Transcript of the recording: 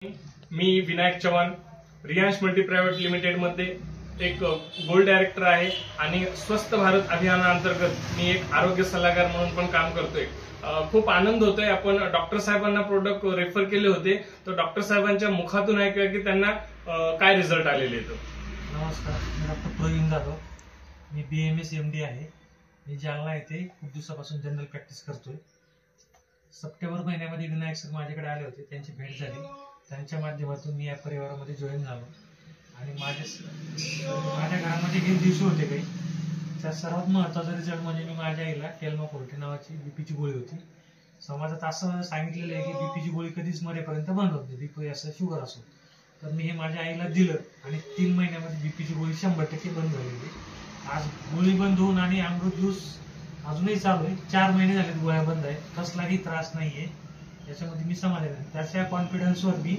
मी Vinayak Chavan Riyansh multi private limited मध्ये एक gold director आहे आणि स्वस्थ भारत अभियानाअंतर्गत मी एक आरोग्य सल्लागार म्हणून पण काम करतोय। खूप आनंद होतोय। आपण डॉक्टर साहेबांना प्रोडक्ट रेफर केले होते, तर डॉक्टर साहेबांच्या मुखातून ऐकूया की त्यांना काय रिझल्ट आलेले आहेत। नमस्कार, मी डॉक्टर प्रवीण जाधव, मी BMS MD आहे। मी जालना येथे खूप दिवसापासून जनरल प्रॅक्टिस करतोय। सप्टेंबर महिन्यामध्ये विनायक सर माझ्याकडे आले होते, त्यांची भेट झाली। त्यांच्या माध्यमातून मी या परिवारामध्ये जॉईन झालो आणि माझ्या घरामध्ये हेल्थ इश्यू होते काही। त्या सर्वात महत्त्वाचा रिझल्ट म्हणजे मी माझ्या आईला केल्मा-40 नावाची बीपीची गोळी होती। समाजात असं सांगितलेलं आहे की बीपीची गोळी कधीच मरेपर्यंत बंद होते, बीपी असो शुगर असो। तर मी हे माझ्या आईला दिलं आणि 3 महिन्यामध्ये बीपीची गोळी 100% बंद झालेली। आज गोळी बंद होऊन आणि अमृत ज्यूस अजूनही चालू आहे। 4 महिने झाले गोळ्या बंद आहेत, कसलाही त्रास नाहीये। त्याच्यामध्ये मी समाधानी आहे। त्याच्या कॉन्फिडन्सवर मी